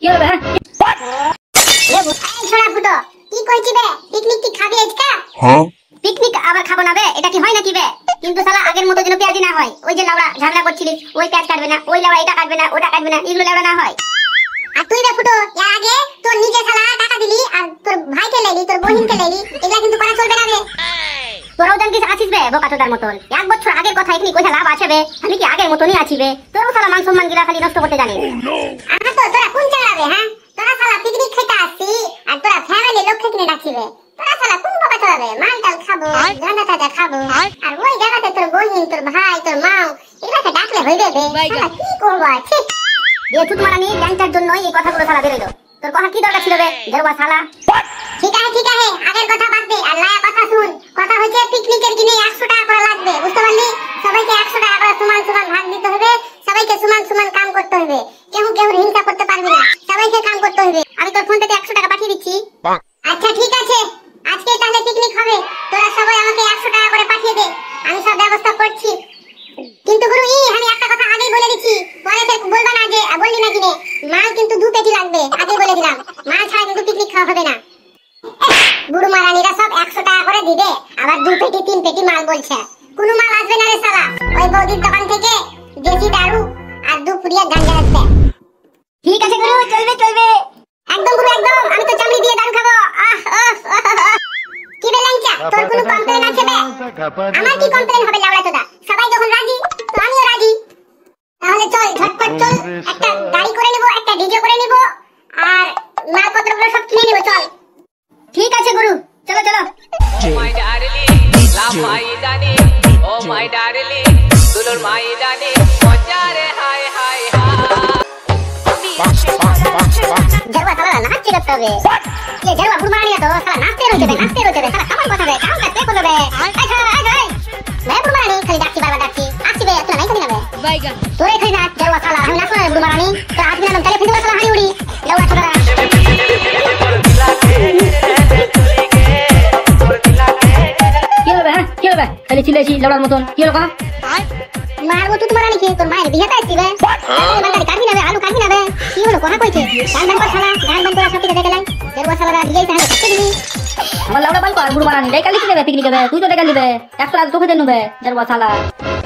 কি হবে? ছোড়া ফুটো কি কইছি বে? পিকনিক কি খাবি আজকে? হ্যাঁ পিকনিক আবার খাবো না বে, এটা কি হয় নাকি বে? কিন্তু শালা আগের মতো যেন পেঁয়াজি না হয়। ওই যে লাউড়া ঝগড়া করছিলিস, ওই পেঁয়াজ কাটবে না, ওই লাউড়া এটা কাটবে না, ওটা কাটবে না, এগুলো লাউড়া না হয়। আর তুই বে ফুটো, এর আগে তোর নিজে শালা টাকা দিলি আর তোর ভাইকে লাইলি, তোর বোনকে লাইলি, এগুলা কিন্তু করা চলবে না বে। তোরাও জান কিছু আছিস বে বোকাচোদার মতন। এক বছর আগের কথা এখনি কইছা লাভ আছে বে? আমি কি আগের মতনই আছি বে? তোরও শালা মান সম্মান গিলা খালি নষ্ট করতে জানিস। আহা তো তোরা কোন চালাবে হ্যাঁ? তোরা শালা পিকনিক খেতে আসছি আর তোরা ফ্যামিলি লোক কিনে ডাকছিবে। তোরা শালা কোন বোকা চলাবে? মালটাল খাবো, গাঁদা তাজা খাবো, আর ওই জায়গাতে তোর বোন, তোর ভাই, তোর মা এগুলাকে ডাকলে হইবে বে? শালা কি করবো ঠিক? দিয়ে চুত মারানি ল্যাংটার জন্য এই কথাগুলো শালা বেরোলো। তোর কথা কি দরকার ছিল বে গেরুয়া শালা? ঠিক আছে আগের কথা বাদ দে আর লায়া কথা শুন। কথা হচ্ছে পিকনিকের কিনে 100 টাকা করে লাগবে, বুঝতে পারলি? সবাইকে 100 টাকা করে সমান সমান ভাগ দিতে হবে, সবাইকে সমান সমান কাম করতে হবে, কেউ হিংসা করতে পারবি না, সবাইকে কাম করতে হবে। আমি তোর ফোন থেকে 100 টাকা পাঠিয়ে দিচ্ছি। আচ্ছা ঠিক আছে, আজকে তাহলে পিকনিক হবে। তোরা সবাই আমাকে 100 টাকা করে পাঠিয়ে দে, আমি সব ব্যবস্থা করছি। কিন্তু গুরু আমি একটা কথা আগেই বলে দিচ্ছি, পরে ফের বলবা না যে বললি না কিনে। মাল কিন্তু 2 পেটি লাগবে, আগে বলে দিলাম। মাল ছাড়া কিন্তু পিকনিক খাওয়া হবে না। বুড়ো মারানিরা সব 100 টাকা করে দিবে, আবার 2 পেটি 3 পেটি মাল বলছে। কোনো মাল আসবে না রে শালা। ওই বৌদির দোকান থেকে দেশি দারু আর 2 পুড়িয়া গাঞ্জা আসবে। ঠিক আছে গুরু, চলবে একদম গুরু একদম। আমি তো চামড়ি দিয়ে দারু খাবো। কি বেলাংচা, তোর কোনো কমপ্লেন আছে বে? আমার কি কমপ্লেন হবে লাউড়া চোদা? সবাই যখন রাজি তো আমিও রাজি। তাহলে চল ঝটপট চল, একটা গাড়ি করে নিব, একটা ডিজে করে নিব, আর মালপত্রগুলো সব কিনে নিব। চল ঠিক আছে গুরু, চলো Oh my darling, la my darling, oh my darling, dulur my darling, mojare hi hi hi. জরুয়া শালা নাচতে করতে হবে। ये जरवा बुढ़ मारानी तो साला नाचते रहोगे साला कमाल কথা বে কাম করতে করবে বে। मैं बुढ़ मारानी खाली डाकी बार डाकी आसी बे इतना नहीं कमी ना बे तोरे खाली नाच जरवा साला हम नाचो बुढ़ मारानी तो आज बिना चले फिर साला हाड़ी उड़ी लौड़ा छोड़ा কি হবে খালি চিলেছি লড়ার মতন কি হলো কা মারবো তো তোমার রানী কে তোর মায়ের বিয়েতে আসছি বে বাঙালি কাটবি না বে আলু কাটবি না বে কি হলো কথা কইছে গান বান কর শালা গান বান করা সবটি দেখে লাই জরুয়া শালা দিয়ে তাহলে কাটতে দিবি আমার লাউড়া বান কর বুড়ো মারানি দেই কালি দিবে পিকনিক হবে তুই তো দেখালি দিবে 100 টাকা তোকে দেন নেবে জরুয়া শালা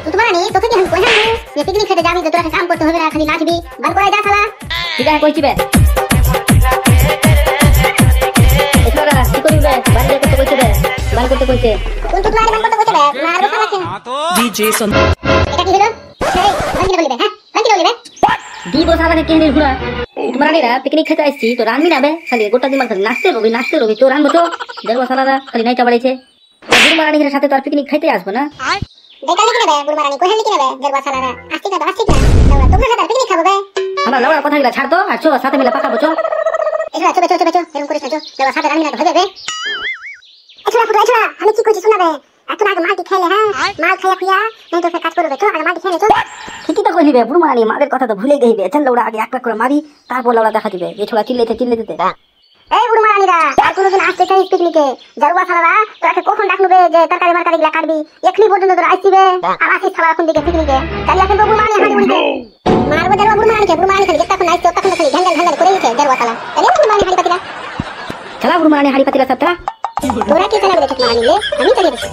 তুই তোমার রানী তোকে কি हम কইলাম যে পিকনিক খেতে যাবি তো তোরা কাম করতে হবে না খালি নাচবি বান করাই যা শালা ঠিক আছে কইছি বে এছাড়া কি করিবে বান করতে কইছে বে বান করতে কইছে কোন তুই বান করতে কইছে বে মারবো শালাকে ডিজে সন এটা কি হলো এই বান কি বলিবে হ্যাঁ বান কি বলিবে দি বস আমাকে কেন ঘুরা তোমার আনিরা পিকনিক খেতে আসছি তো রান্নি না বে খালি গোটা দিন খালি নাচতে রবি তো রান্নবো তো দেড় বছরা খালি নাইটা বাড়াইছে বুড়ো মারানির সাথে তো আর পিকনিক খাইতে আসবো না দেখালি কি নেবে বুড়ো মারানি কইলি কি নেবে দেড় বছরা আসছি না লাউড়া তোমরা সাথে পিকনিক খাবো বে আমরা লাউড়া কথাগুলা ছাড় তো আর চো সাথে মিলে পাকাবো চো এছাড়া চবে এরকম করে চো লাউড়া সাথে রান্নি না হবে বে এছাড়া আমি কি কইছি শোনাবে এখন আগে মাটি খাইলে হ্যাঁ মাল খাইয়া খুইয়া নাই তো কাজ করবে তো আগে মাটি খাইলে তো ঠিকই তো কইলিবে বুড়ো মারানি মাদের কথা তো ভুলে গইবে চল লাউড়া আগে এক করে মারি তারপর লাউড়া দেখা দিবে এই ছোড়া চিল্লাইতে এই বুড়ো মারানিরা আর কোনদিন আসতে চাইস পিকনিকে জরুয়া শালারা তোরা কখন ডাকবে যে তরকারি মারকারি গুলা কাটবি এখনি পর্যন্ত তোরা আসিবে আর আসিস শালা এখন দিকে পিকনিকে কালি আসেন বুড়ো মারানি হাড়ি উড়িবে মারবো জরুয়া বুড়ো মারানি খালি যতক্ষণ নাইস ততক্ষণ খালি ঘ্যাঙ্গাল করে দিতে জরুয়া শালা কালি বুড়ো মারানি হাড়ি পাতিলা চলা বুড়ো মারানি হাড়ি পাতিলা সব চলা তোরা কি চালাবে ঠিক মারানি আমি চালিয়ে দিচ্ছি